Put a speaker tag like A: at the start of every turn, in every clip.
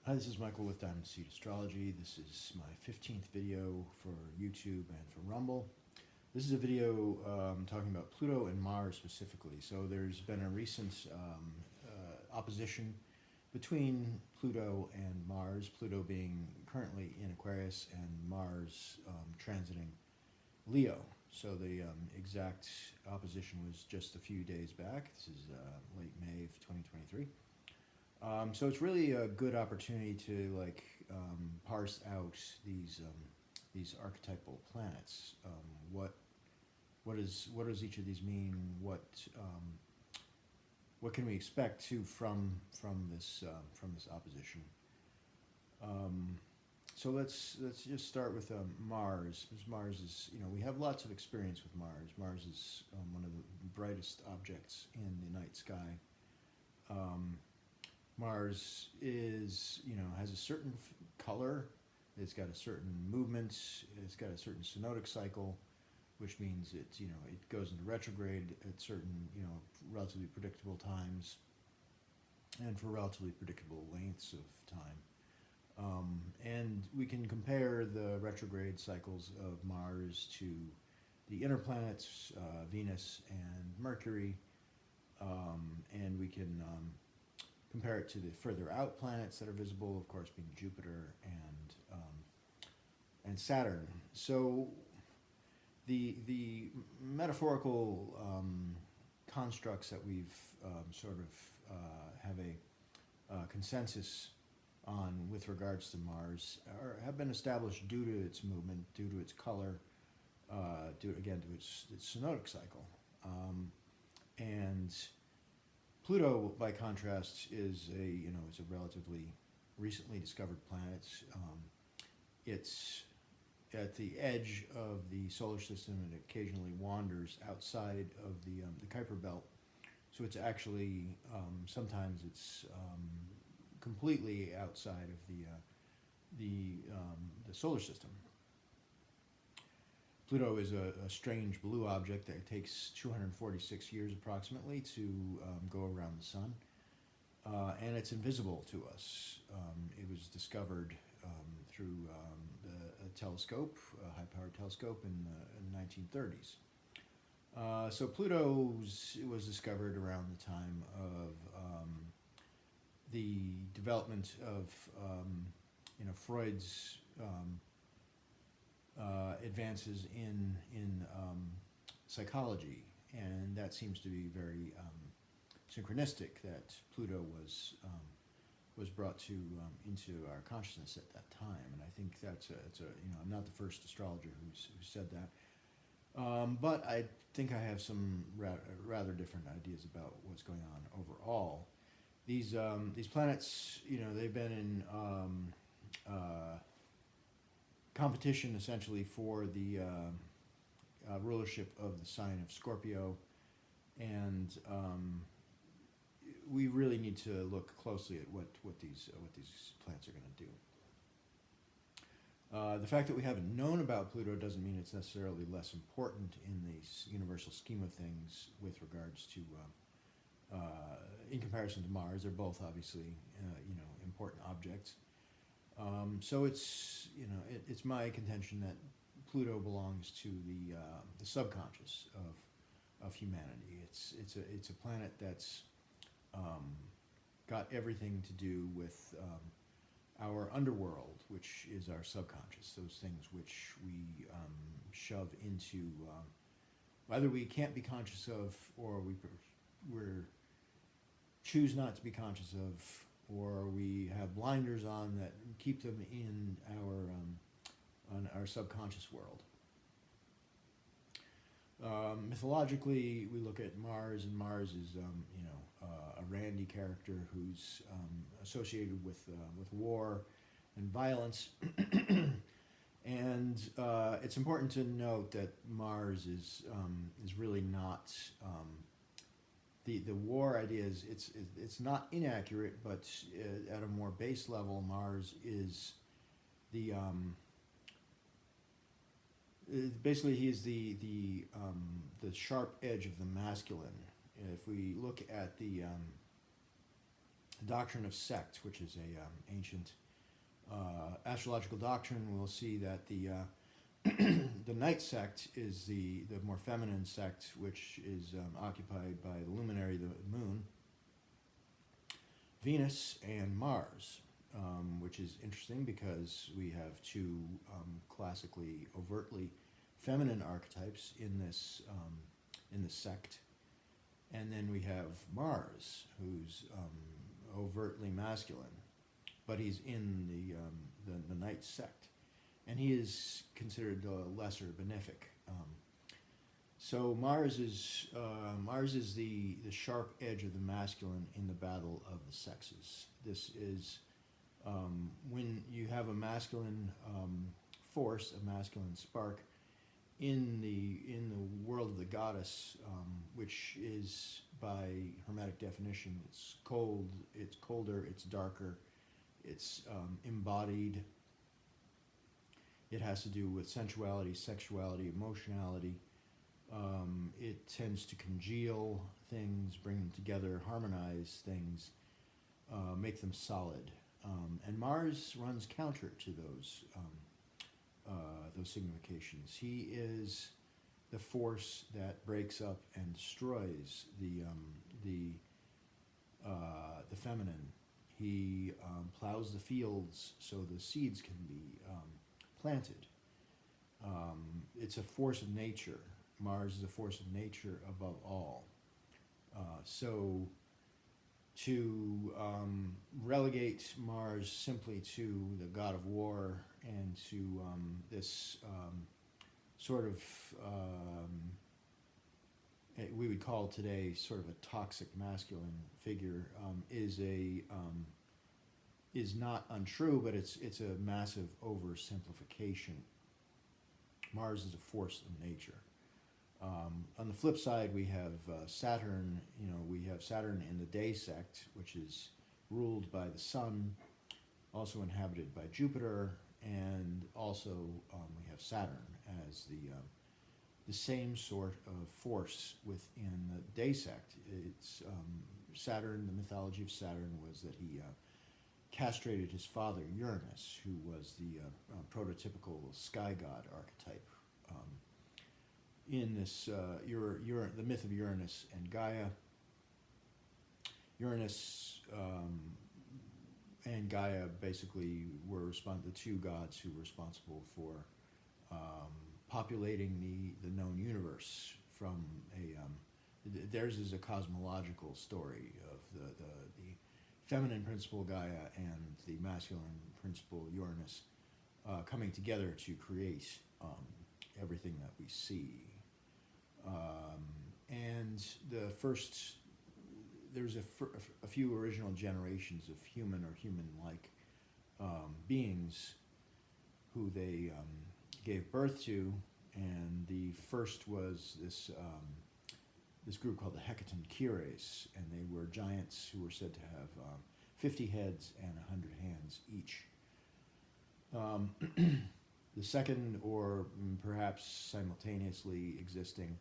A: Hi, this is Michael with Diamond Seed Astrology. This is my 15th video for YouTube and for Rumble. This is a video talking about Pluto and Mars specifically. So there's been a recent opposition between Pluto and Mars, Pluto being currently in Aquarius and Mars transiting Leo. So the exact opposition was just a few days back. This is late May of 2023. So it's really a good opportunity to parse out these archetypal planets. What does each of these mean? What can we expect from this opposition? So let's just start with Mars. Because Mars is, we have lots of experience with Mars. Mars is one of the brightest objects in the night sky. Mars is, has a certain color, it's got a certain movement, it's got a certain synodic cycle, which means it goes into retrograde at certain, relatively predictable times and for relatively predictable lengths of time. And we can compare the retrograde cycles of Mars to the inner planets, Venus and Mercury, and we can compare it to the further out planets that are visible, of course, being Jupiter and Saturn. So the metaphorical constructs that we've have a consensus on with regards to Mars have been established due to its movement, due to its color, due again to its synodic cycle, and Pluto, by contrast, is it's a relatively recently discovered planet. It's at the edge of the solar system and occasionally wanders outside of the Kuiper belt. So it's actually sometimes it's completely outside of the solar system. Pluto is a strange blue object that takes 246 years approximately to go around the sun, and it's invisible to us. It was discovered through a telescope, a high-powered telescope in the 1930s. So Pluto was discovered around the time of the development of Freud's advances in psychology, and that seems to be very synchronistic that Pluto was brought to into our consciousness at that time, and I think it's a I'm not the first astrologer who said that, but I think I have some rather different ideas about what's going on overall. These planets, they've been in competition essentially for the rulership of the sign of Scorpio, and we really need to look closely at what these planets are going to do. The fact that we haven't known about Pluto doesn't mean it's necessarily less important in the universal scheme of things with regards to, in comparison to Mars. They're both obviously, important objects. So it's it's my contention that Pluto belongs to the subconscious of humanity. It's a planet that's got everything to do with our underworld, which is our subconscious. Those things which we shove into either we can't be conscious of, or we're choose not to be conscious of, or we have blinders on that keep them in our subconscious world. Mythologically, we look at Mars, and Mars is a randy character who's associated with war and violence. And it's important to note that Mars is really not. The war idea is it's not inaccurate, but at a more base level, Mars is the basically he is the sharp edge of the masculine. If we look at the the doctrine of sect, which is a ancient astrological doctrine. We'll see that the the night sect is the more feminine sect, which is occupied by the luminary, the moon, Venus, and Mars, which is interesting because we have two classically, overtly feminine archetypes in this sect, and then we have Mars, who's overtly masculine, but he's in the night sect, and he is considered the lesser benefic. So Mars is the sharp edge of the masculine in the battle of the sexes. This is when you have a masculine force, a masculine spark in the world of the goddess, which is by Hermetic definition, it's cold, it's colder, it's darker, it's embodied. It has to do with sensuality, sexuality, emotionality. It tends to congeal things, bring them together, harmonize things, make them solid. And Mars runs counter to those significations. He is the force that breaks up and destroys the feminine. He plows the fields so the seeds can be planted. It's a force of nature. Mars is a force of nature above all. So to relegate Mars simply to the god of war and to this sort of, we would call today sort of a toxic masculine figure, is not untrue, but it's a massive oversimplification. Mars is a force of nature. On the flip side, we have Saturn. We have Saturn in the day sect, which is ruled by the sun, also inhabited by Jupiter, and also we have Saturn as the same sort of force within the day sect. It's Saturn. The mythology of Saturn was that he castrated his father Uranus, who was the prototypical sky god archetype. In this, the myth of Uranus and Gaia. Uranus and Gaia basically were the two gods who were responsible for populating the known universe from theirs is a cosmological story of the feminine principle Gaia and the masculine principle Uranus coming together to create everything that we see. And there's a few original generations of human or human-like beings who they gave birth to, and the first was this group called the Hecatoncheires, and they were giants who were said to have 50 heads and 100 hands each. The second, or perhaps simultaneously existing,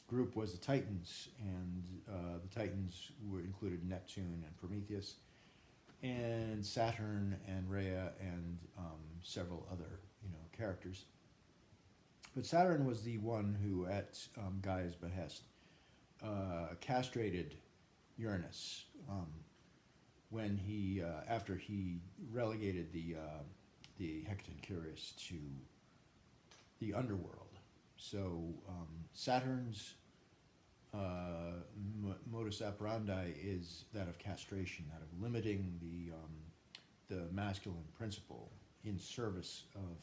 A: group was the Titans, and the Titans included Neptune and Prometheus, and Saturn and Rhea, and several other characters. But Saturn was the one who, at Gaia's behest, castrated Uranus when he after he relegated the Hecatoncheires to the underworld. So Saturn's modus operandi is that of castration, that of limiting the masculine principle in service of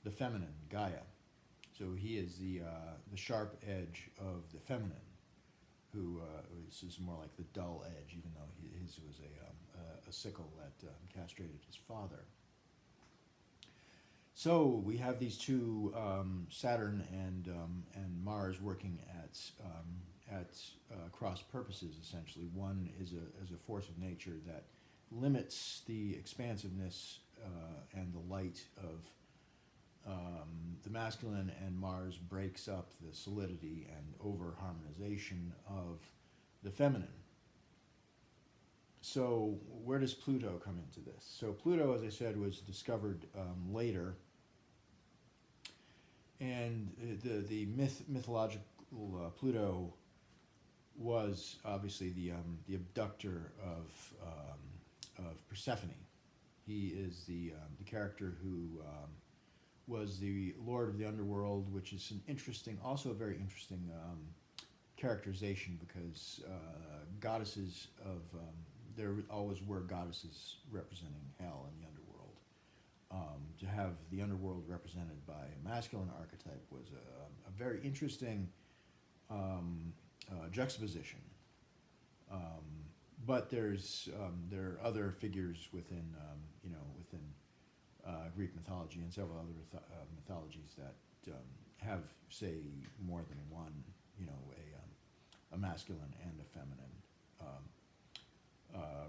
A: the feminine, Gaia. So he is the sharp edge of the feminine, who is more like the dull edge, even though his was a sickle that castrated his father. So we have these two, Saturn and Mars, working at cross purposes. Essentially, one is a force of nature that limits the expansiveness and the light of the masculine, and Mars breaks up the solidity and over-harmonization of the feminine. So where does Pluto come into this? So Pluto, as I said, was discovered later, and the mythological Pluto was obviously the abductor of Persephone. He is the character who was the lord of the underworld, which is an interesting, also a very interesting characterization, because goddesses of there always were goddesses representing hell and the underworld. To have the underworld represented by a masculine archetype was a very interesting juxtaposition. But there are other figures within within Greek mythology and several other mythologies that have, say, more than one, a masculine and a feminine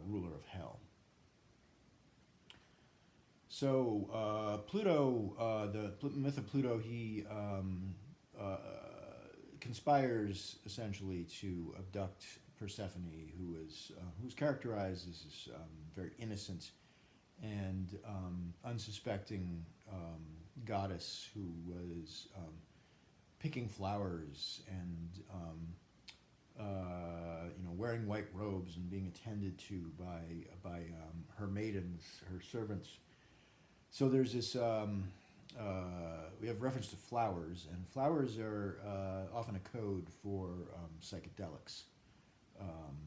A: ruler of hell. So Pluto, the myth of Pluto, he conspires essentially to abduct Persephone, who's characterized as this very innocent and unsuspecting goddess who was picking flowers and wearing white robes and being attended to by her maidens, her servants. So there's this. We have reference to flowers, and flowers are often a code for psychedelics,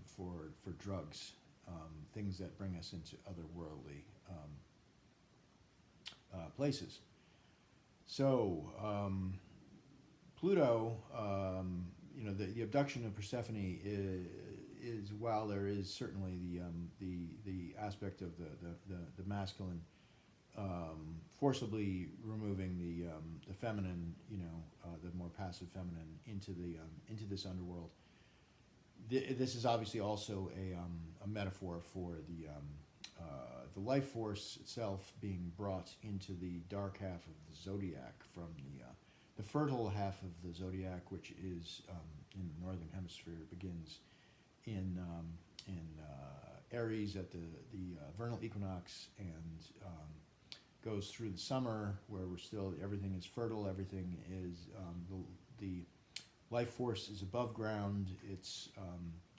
A: for drugs, things that bring us into otherworldly places. So Pluto, the abduction of Persephone is while there is certainly the aspect of the masculine. Forcibly removing the feminine, the more passive feminine into this underworld. This is obviously also a metaphor for the life force itself being brought into the dark half of the zodiac from the fertile half of the zodiac, which is in the northern hemisphere, begins in Aries at the vernal equinox and goes through the summer, where everything is fertile, everything is the life force is above ground, it's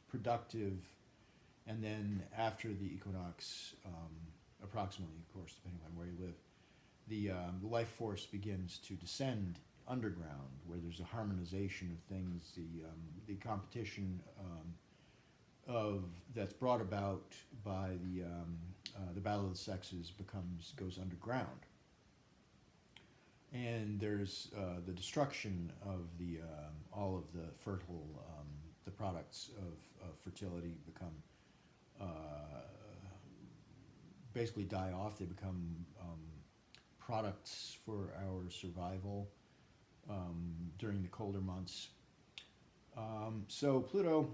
A: productive, and then after the equinox, approximately, of course, depending on where you live, the life force begins to descend underground, where there's a harmonization of things, the competition that's brought about by the battle of the sexes goes underground, and there's the destruction of all of the fertile the products of fertility become basically die off. They become products for our survival during the colder months. So Pluto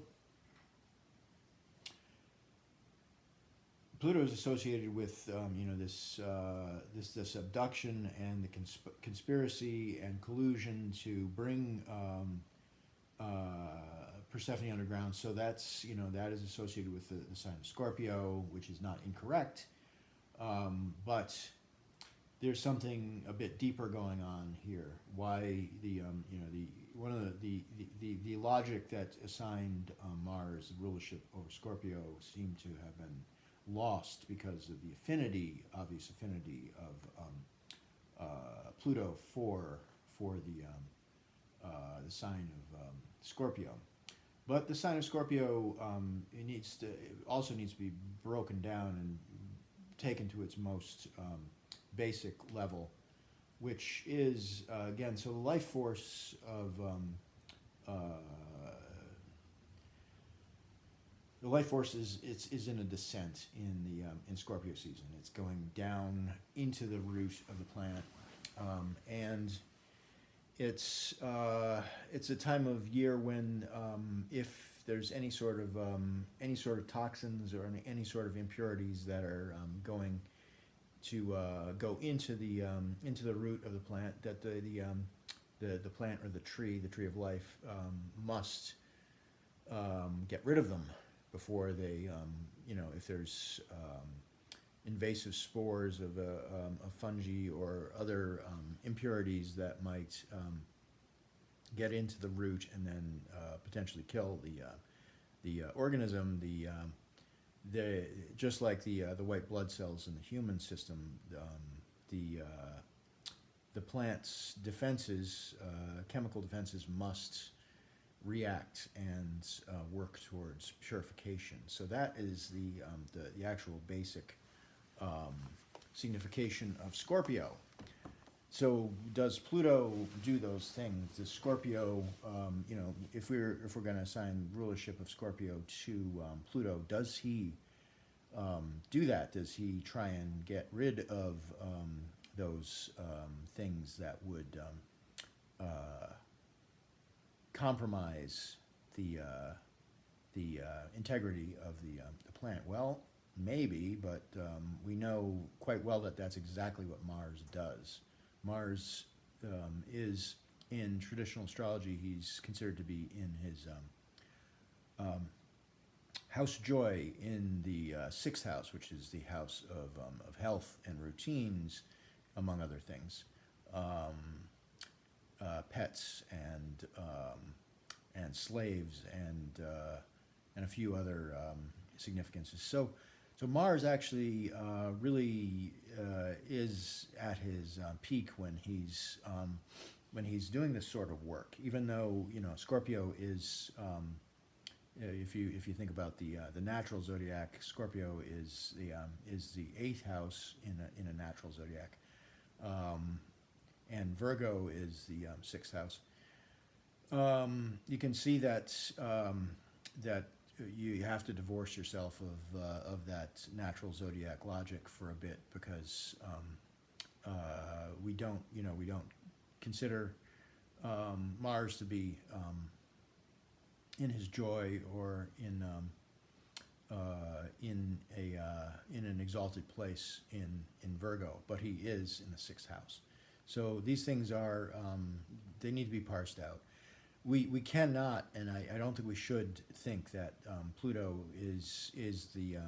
A: is associated with this abduction and the conspiracy and collusion to bring Persephone underground. So that is associated with the sign of Scorpio, which is not incorrect, but there's something a bit deeper going on here. Why the logic that assigned Mars the rulership over Scorpio seemed to have been lost because of the obvious affinity of Pluto for the sign of Scorpio. But the sign of Scorpio also needs to be broken down and taken to its most basic level, which is again, so the life force of the life force is in a descent in Scorpio season. It's going down into the root of the planet, and it's a time of year when if there's any sort of toxins or any sort of impurities that are going to go into the root of the plant, that the plant or the tree of life must get rid of them before they if there's invasive spores of fungi or other impurities that might get into the root and then potentially kill the organism. Just like the white blood cells in the human system, the plant's defenses, chemical defenses, must react and work towards purification. So that is the actual basic signification of Scorpio. So does Pluto do those things? Does Scorpio, if we're going to assign rulership of Scorpio to Pluto, does he do that? Does he try and get rid of those things that would compromise the integrity of the plant? Well, maybe, but we know quite well that that's exactly what Mars does. Mars is, in traditional astrology, he's considered to be in his house joy in the sixth house, which is the house of health and routines, among other things, pets and slaves and a few other significances. So Mars actually really is at his peak when he's doing this sort of work. Even though Scorpio is, if you think about the natural zodiac, Scorpio is the eighth house in a natural zodiac, and Virgo is the sixth house. You can see that you have to divorce yourself of that natural zodiac logic for a bit, because we don't consider Mars to be in his joy or in an exalted place in Virgo, but he is in the sixth house. So these things are they need to be parsed out. We cannot, and I don't think we should think that Pluto is the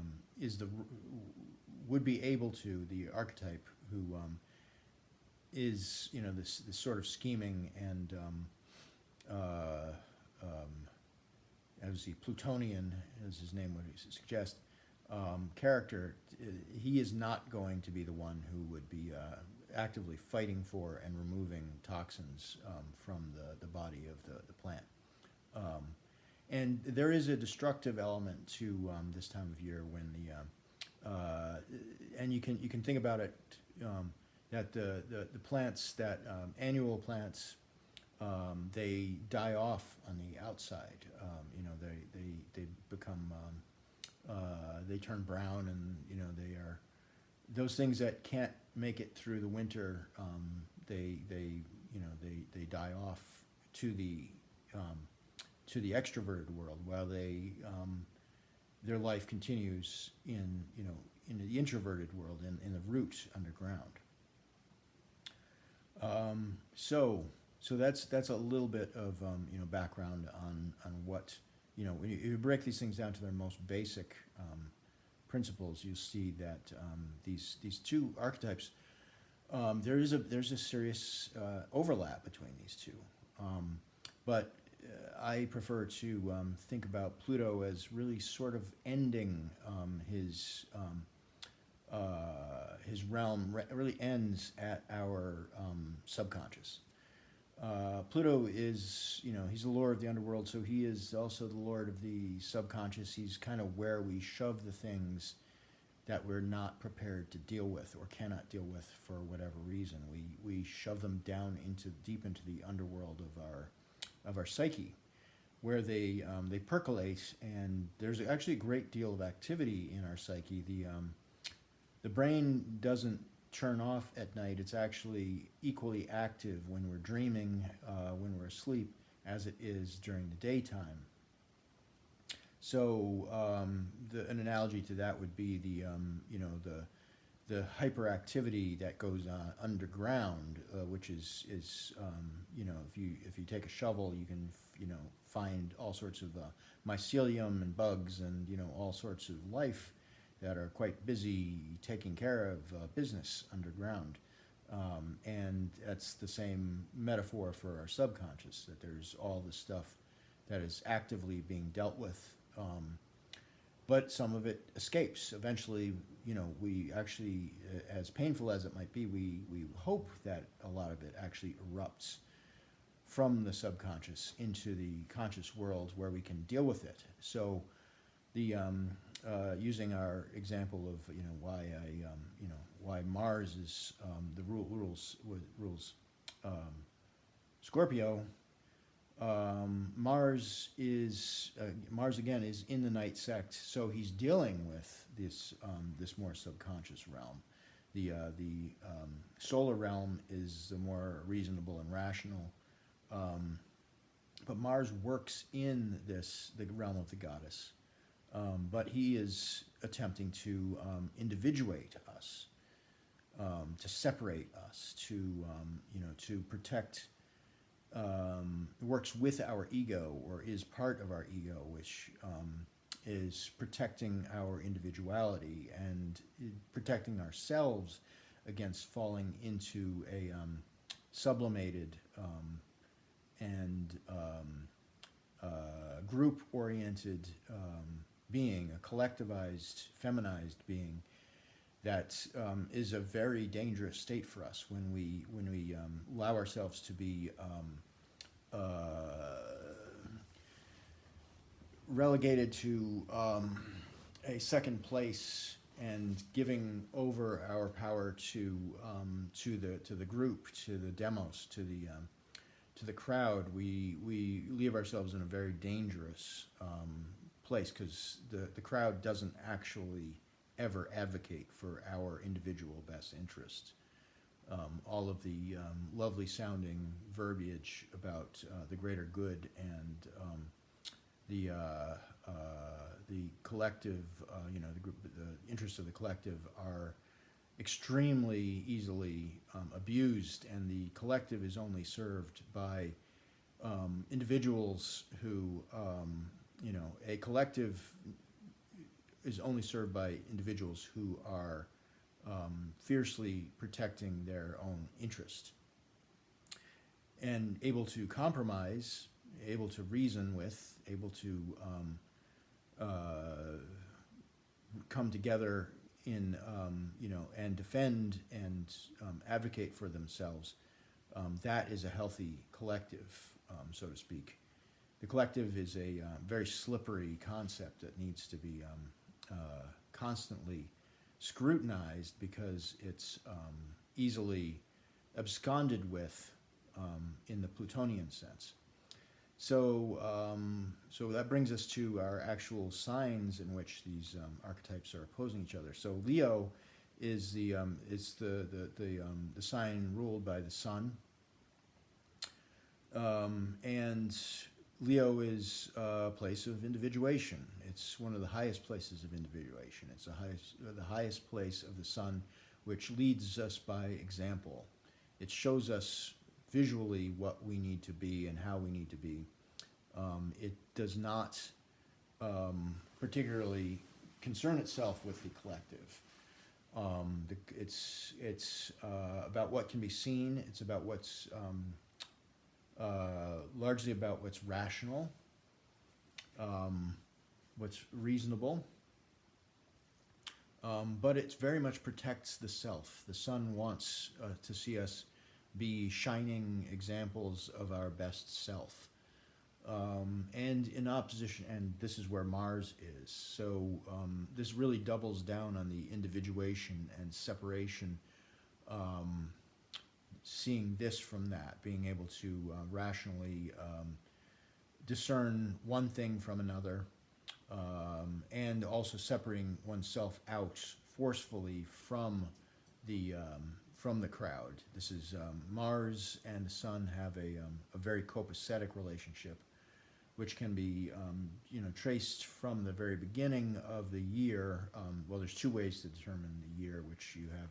A: would be able to, the archetype who is this sort of scheming and as the Plutonian, as his name would suggest, character. He is not going to be the one who would be actively fighting for and removing toxins from the body of the plant. And there is a destructive element to this time of year when and you can think about it, that the plants, that annual plants, they die off on the outside. They become they turn brown, and they are those things that can't make it through the winter. They die off to the extroverted world, while their life continues in the introverted world, in the root underground. So that's a little bit of background on what when you break these things down to their most basic principles, you see that these two archetypes, there's a serious overlap between these two, but I prefer to think about Pluto as really sort of ending his realm. Really ends at our subconscious. Pluto is, he's the lord of the underworld, so he is also the lord of the subconscious. He's kind of where we shove the things that we're not prepared to deal with or cannot deal with for whatever reason. We shove them down deep into the underworld of our psyche, where they percolate, and there's actually a great deal of activity in our psyche. The brain doesn't turn off at night. It's actually equally active when we're dreaming, when we're asleep, as it is during the daytime. So an analogy to that would be the hyperactivity that goes on underground, which is if you take a shovel, you can find all sorts of mycelium and bugs and all sorts of life that are quite busy taking care of business underground. And that's the same metaphor for our subconscious, that there's all this stuff that is actively being dealt with, but some of it escapes. Eventually, we actually, as painful as it might be, we hope that a lot of it actually erupts from the subconscious into the conscious world where we can deal with it. So the using our example of why Mars is the rules Scorpio. Mars again is in the night sect, so he's dealing with this more subconscious realm. The solar realm is the more reasonable and rational, but Mars works in the realm of the goddess. But he is attempting to individuate us, to separate us, to protect. Works with our ego, or is part of our ego, which is protecting our individuality and protecting ourselves against falling into a sublimated and group-oriented being, a collectivized, feminized being that is a very dangerous state for us when we allow ourselves to be relegated to a second place and giving over our power to the group, to the demos, to the crowd. We leave ourselves in a very dangerous place, because the crowd doesn't actually ever advocate for our individual best interest. All of the lovely sounding verbiage about the greater good and the collective, the interests of the collective are extremely easily abused, and the collective is only served by individuals who, a collective is only served by individuals who are fiercely protecting their own interest and able to compromise, able to reason with, able to come together in, and defend and advocate for themselves. That is a healthy collective, so to speak. The collective is a very slippery concept that needs to be constantly scrutinized, because it's easily absconded with in the Plutonian sense. So, so that brings us to our actual signs in which these archetypes are opposing each other. So Leo is the sign ruled by the sun, and Leo is a place of individuation. It's one of the highest places of individuation. It's the highest place of the sun, which leads us by example. It shows us visually what we need to be and how we need to be. It does not particularly concern itself with the collective. It's about what can be seen. It's about what's largely about what's rational, what's reasonable, but it very much protects the self. The sun wants to see us be shining examples of our best self, and in opposition, and this is where Mars is. So this really doubles down on the individuation and separation, seeing this from that, being able to rationally discern one thing from another, and also separating oneself out forcefully from the crowd. This is Mars and the Sun have a very copacetic relationship, which can be traced from the very beginning of the year. Well, there's two ways to determine the year, which you have,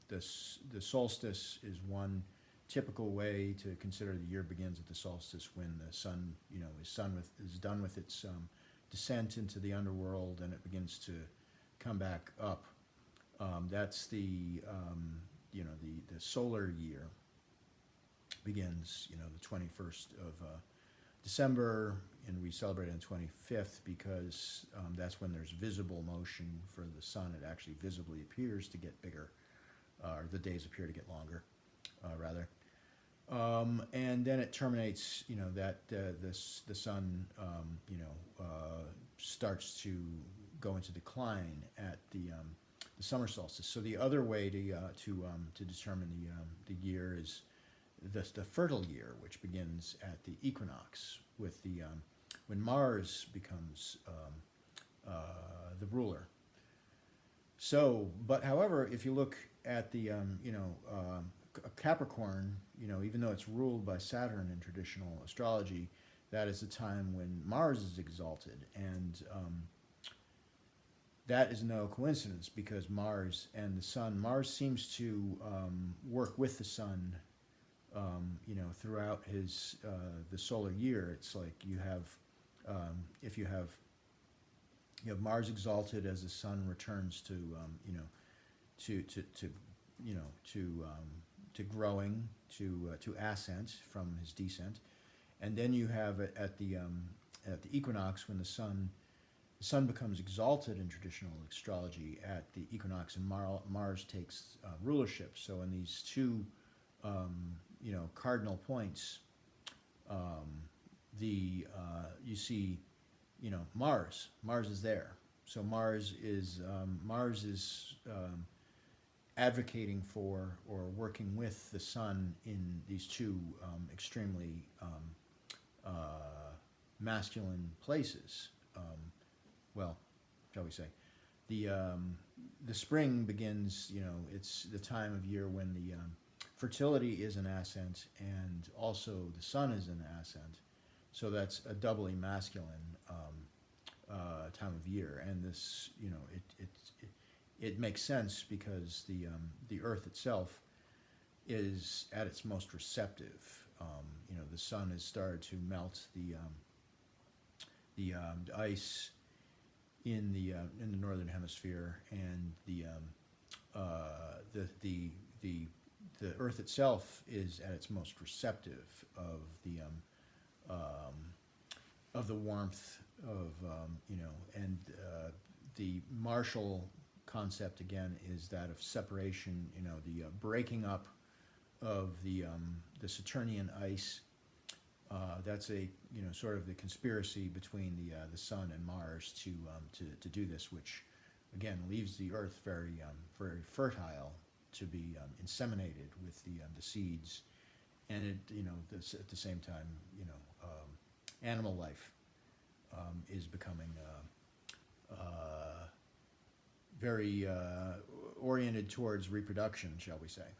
A: the solstice is one typical way to consider the year begins at the solstice, when the sun, is done with its descent into the underworld, and it begins to come back up. That's the the solar year begins the 21st of December, and we celebrate on the 25th because that's when there's visible motion for the sun. It actually visibly appears to get bigger, or the days appear to get longer, rather. And then it terminates, that the sun, starts to go into decline at the summer solstice. So the other way to determine the year is the fertile year, which begins at the equinox with when Mars becomes the ruler. So, but however, if you look at the Capricorn, even though it's ruled by Saturn in traditional astrology, that is the time when Mars is exalted, and that is no coincidence because Mars and the Sun. Mars seems to work with the Sun, throughout the solar year. It's like you have, if you have Mars exalted as the Sun returns to growing, to ascent from his descent, and then you have it at the equinox when the sun becomes exalted in traditional astrology at the equinox, and Mars takes rulership. So in these two cardinal points, you see Mars is there. So Mars is advocating for or working with the Sun in these two extremely masculine places. Well, shall we say, the spring begins. It's the time of year when the fertility is in ascent, and also the Sun is in ascent. So that's a doubly masculine time of year, and this, it makes sense because the Earth itself is at its most receptive. The Sun has started to melt the ice in the northern hemisphere, and the Earth itself is at its most receptive of the warmth of and the Martial concept again is that of separation. The breaking up of the Saturnian ice. That's a sort of the conspiracy between the Sun and Mars to do this, which again leaves the Earth very fertile to be inseminated with the seeds, and it at the same time animal life is becoming very oriented towards reproduction, shall we say.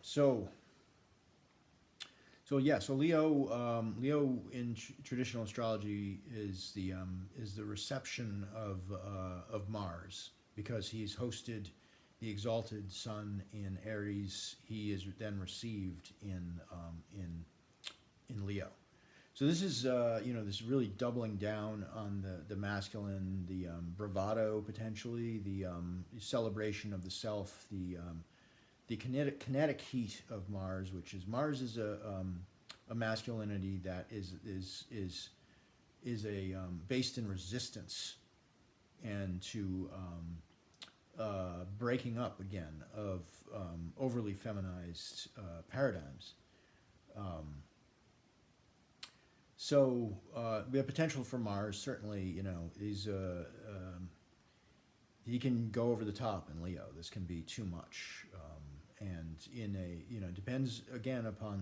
A: So Leo in traditional astrology is the reception of Mars, because he's hosted the exalted Sun in Aries. He is then received in Leo. So this is this really doubling down on the masculine, the bravado potentially, the celebration of the self, the kinetic heat of Mars, which is Mars is a masculinity that is based in resistance and to breaking up again of overly feminized paradigms. So we have potential for Mars. Certainly, he can go over the top in Leo. This can be too much, and depends again upon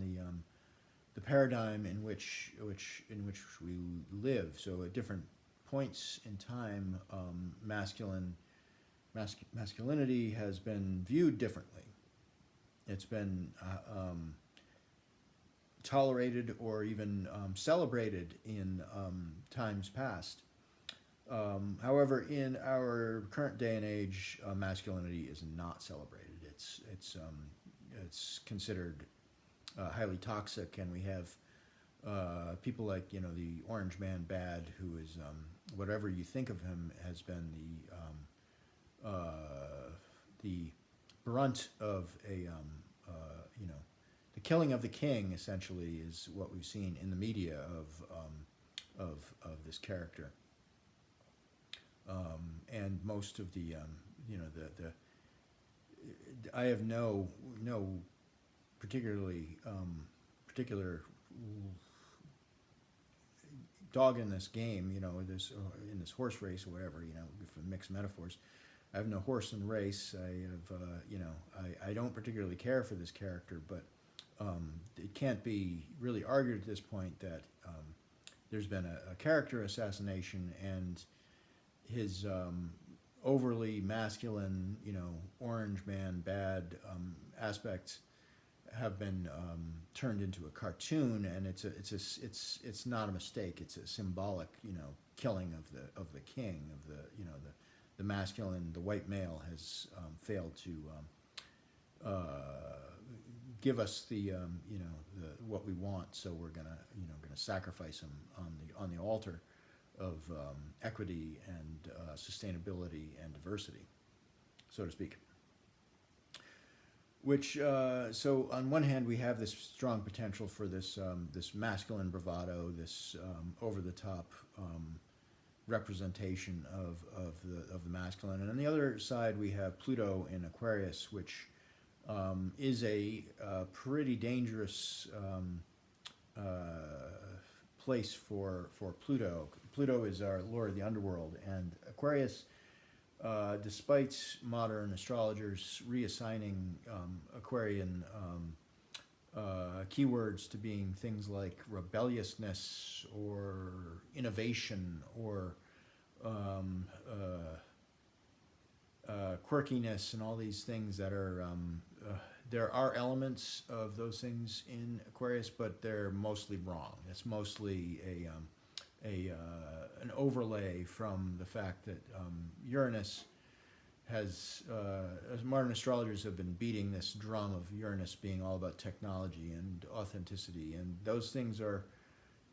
A: the paradigm in which we live. So at different points in time, masculinity has been viewed differently. It's been tolerated or even celebrated in times past. However, in our current day and age, masculinity is not celebrated. It's considered highly toxic, and we have people like, you know, the Orange Man Bad, who is, whatever you think of him, has been the brunt of a, you know, the killing of the king. Essentially, is what we've seen in the media of this character, and most of the, you know, the I have no particularly particular dog in this game, you know, this in this horse race or whatever, you know, for mixed metaphors. I have no horse in the race. I have, you know, I don't particularly care for this character, but it can't be really argued at this point that there's been a character assassination, and his overly masculine, you know, Orange Man Bad aspects have been turned into a cartoon, and it's not a mistake. It's a symbolic, you know, killing of the king, of the, you know, the masculine, the white male has failed to give us the, you know, what we want. So we're gonna, you know, sacrifice him on the altar of equity and sustainability and diversity, so to speak. Which, so on one hand, we have this strong potential for this this masculine bravado, this over-the-top representation of the masculine, and on the other side, we have Pluto in Aquarius, which is a pretty dangerous place for Pluto. Pluto is our lord of the underworld, and Aquarius, despite modern astrologers reassigning Aquarian keywords to being things like rebelliousness or innovation or quirkiness and all these things that are, there are elements of those things in Aquarius, but they're mostly wrong. It's mostly an overlay from the fact that Uranus has, as modern astrologers have been beating this drum of Uranus being all about technology and authenticity, and those things are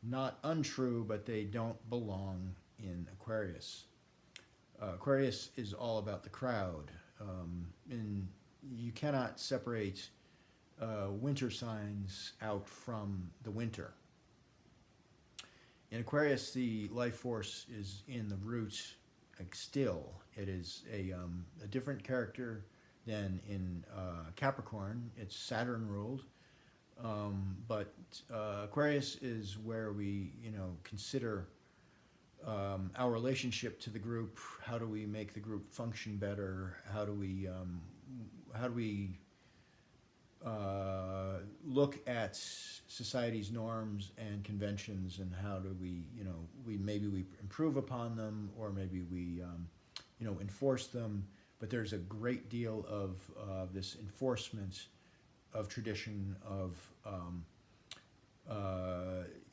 A: not untrue, but they don't belong in Aquarius. Aquarius is all about the crowd, and you cannot separate winter signs out from the winter. In Aquarius, the life force is in the root, like still. It is a different character than in Capricorn. It's Saturn ruled, but Aquarius is where we, you know, consider our relationship to the group. How do we make the group function better? How do we look at society's norms and conventions, and how do we, you know, maybe we improve upon them, or maybe we, you know, enforce them. But there's a great deal of this enforcement of tradition, of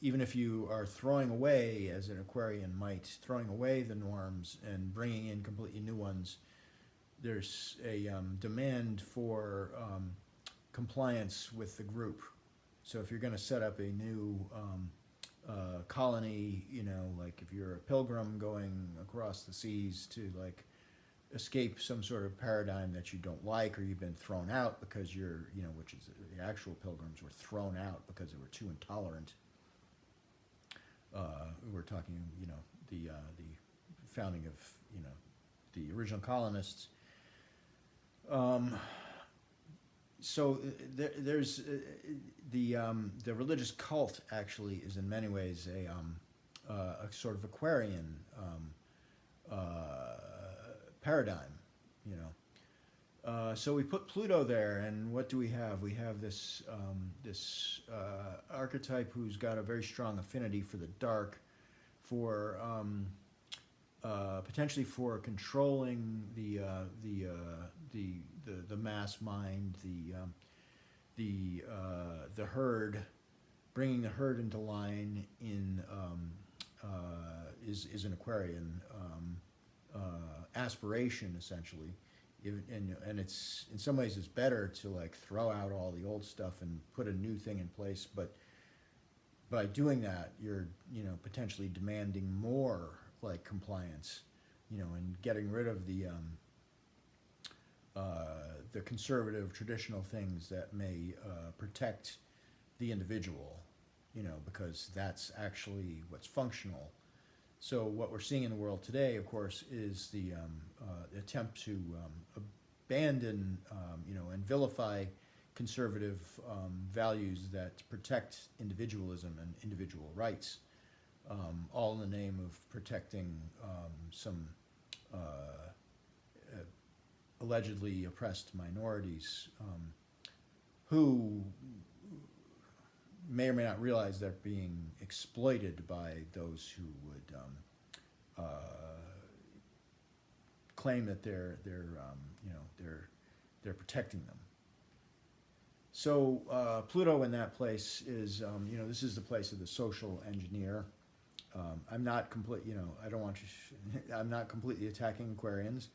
A: even if you are throwing away, as an Aquarian might, throwing away the norms and bringing in completely new ones, there's a demand for compliance with the group. So if you're going to set up a new colony, you know, like if you're a pilgrim going across the seas to like escape some sort of paradigm that you don't like, or you've been thrown out because you're, you know, which is the actual pilgrims were thrown out because they were too intolerant. We're talking, you know, the founding of, you know, the original colonists. So there's the religious cult actually is in many ways a sort of Aquarian paradigm, you know. So we put Pluto there, and what do we have? We have this this archetype who's got a very strong affinity for the dark, for potentially for controlling the mass mind, the herd, bringing the herd into line in is an Aquarian aspiration, essentially. And it's, in some ways, it's better to like throw out all the old stuff and put a new thing in place, but by doing that, you're, potentially demanding more like compliance, and getting rid of the conservative traditional things that may protect the individual, because that's actually what's functional. So what we're seeing in the world today, of course, is the attempt to abandon, and vilify conservative values that protect individualism and individual rights, all in the name of protecting some allegedly oppressed minorities, who may or may not realize they're being exploited by those who would claim that they're protecting them. So Pluto in that place is, this is the place of the social engineer. I'm not I don't want to. I'm not completely attacking Aquarians.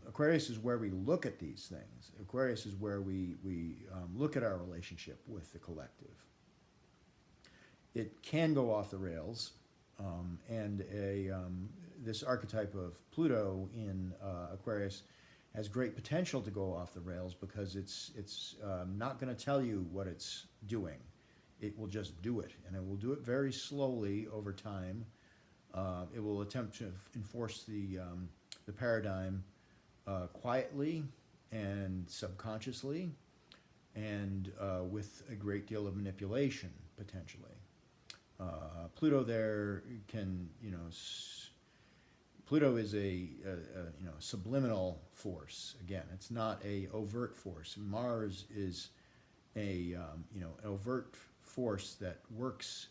A: Aquarius is where we look at these things. Aquarius is where we look at our relationship with the collective. It can go off the rails, and this archetype of Pluto in Aquarius has great potential to go off the rails, because it's not going to tell you what it's doing. It will just do it, and it will do it very slowly over time. It will attempt to enforce the paradigm quietly and subconsciously, and with a great deal of manipulation, potentially. Pluto there can, Pluto is a subliminal force. Again, it's not a overt force. Mars is a an overt force that works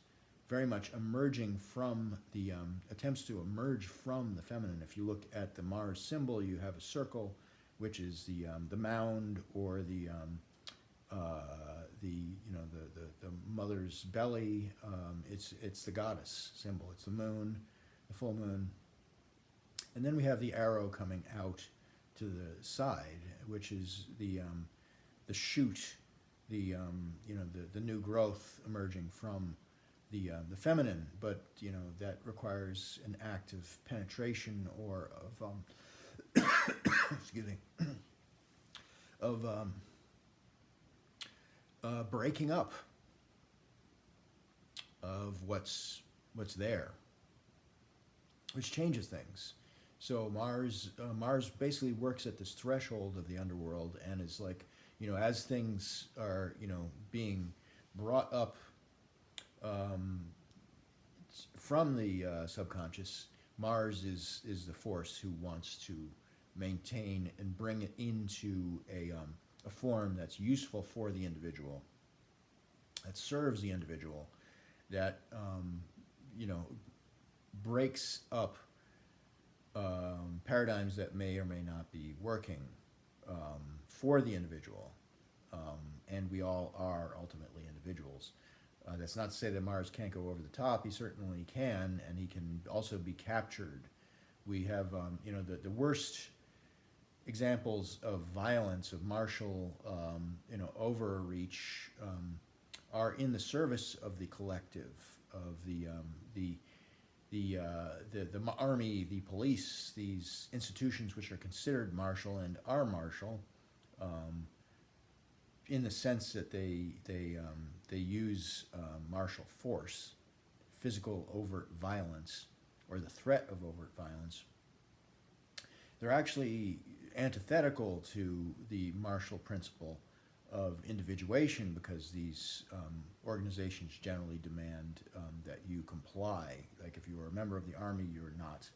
A: very much emerging from the attempts to emerge from the feminine. If you look at the Mars symbol, you have a circle, which is the mound, or the mother's belly. It's the goddess symbol. It's the moon, the full moon, and then we have the arrow coming out to the side, which is the shoot, the new growth emerging from the feminine, but that requires an act of penetration, or of excuse me, of breaking up of what's there, which changes things. So Mars basically works at this threshold of the underworld, and is like, as things are being brought up from the subconscious, Mars is the force who wants to maintain and bring it into a form that's useful for the individual, that serves the individual, that breaks up paradigms that may or may not be working for the individual, and we all are ultimately individuals. That's not to say that Mars can't go over the top. He certainly can, and he can also be captured. We have, the worst examples of violence, of martial, overreach, are in the service of the collective, of the army, the police, these institutions which are considered martial and are martial, in the sense that they use martial force, physical overt violence, or the threat of overt violence. They're actually antithetical to the martial principle of individuation, because these organizations generally demand that you comply. Like, if you were a member of the army, you're not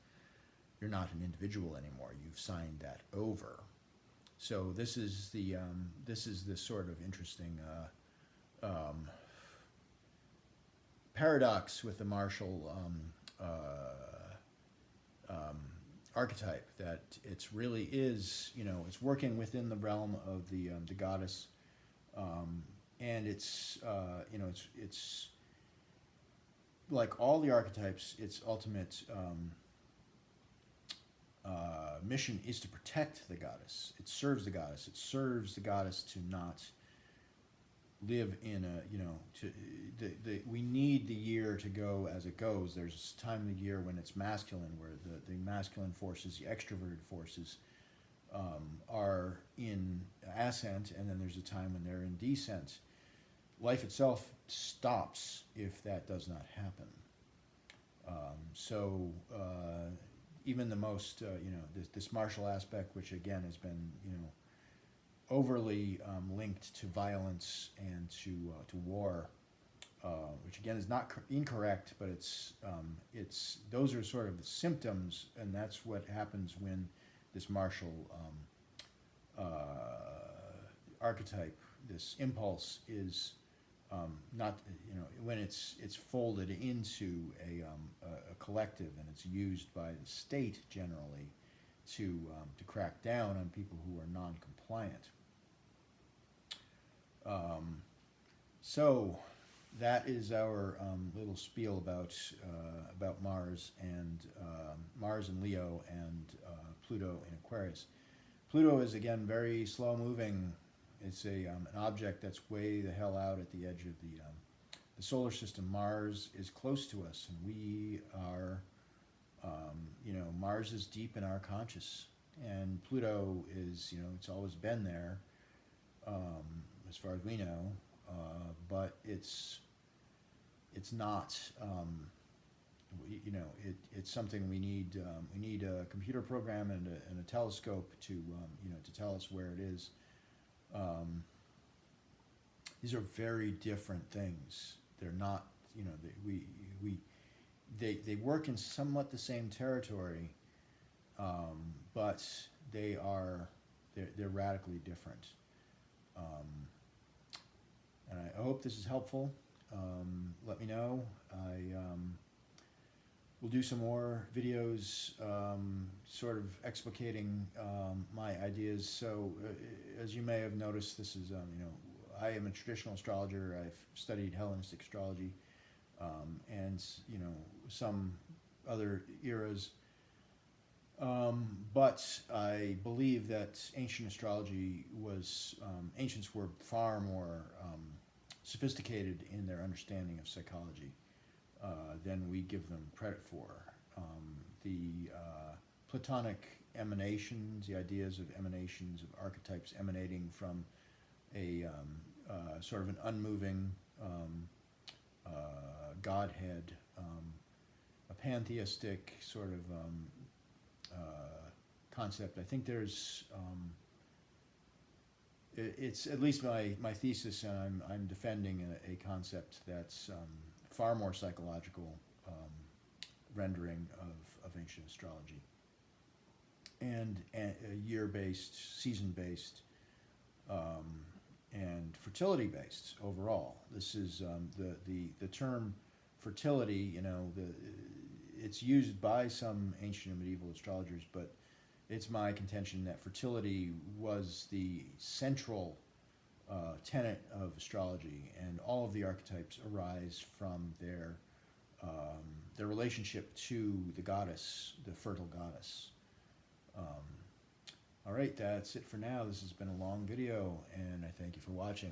A: an individual anymore. You've signed that over. So this is this sort of interesting paradox with the martial archetype, that it's really is, it's working within the realm of the goddess, and it's like all the archetypes, its ultimate mission is to protect the goddess. It serves the goddess. It serves the goddess to not live in a, we need the year to go as it goes. There's a time of the year when it's masculine, where the masculine forces, the extroverted forces, are in ascent, and then there's a time when they're in descent. Life itself stops if that does not happen. So even the most, this martial aspect, which again has been, overly linked to violence and to war, which again is not incorrect, but it's those are sort of the symptoms, and that's what happens when this martial archetype, this impulse, is not, when it's folded into a collective, and it's used by the state generally to crack down on people who are non-compliant. So that is our little spiel about Mars and Leo, and Pluto in Aquarius. Pluto is again very slow moving. It's an object that's way the hell out at the edge of the solar system. Mars is close to us, and we are, Mars is deep in our conscious, and Pluto is, it's always been there, as far as we know, but it's not. It's something we need. We need a computer program and a telescope to to tell us where it is. These are very different things. They're not, they work in somewhat the same territory, but they're radically different. And I hope this is helpful. Let me know. We'll do some more videos, sort of explicating my ideas. So, as you may have noticed, this is, I am a traditional astrologer. I've studied Hellenistic astrology, and some other eras. But I believe that ancient astrology was, ancients were far more sophisticated in their understanding of psychology than we give them credit for. The Platonic emanations, the ideas of emanations, of archetypes emanating from a sort of an unmoving Godhead, a pantheistic sort of concept. I think there's, it's at least my thesis, and I'm defending a concept that's far more psychological rendering of ancient astrology, and year-based, season-based, and fertility-based overall. This is the term fertility. It's used by some ancient and medieval astrologers, but it's my contention that fertility was the central tenet of astrology, and all of the archetypes arise from their relationship to the goddess, the fertile goddess. All right, that's it for now. This has been a long video, and I thank you for watching.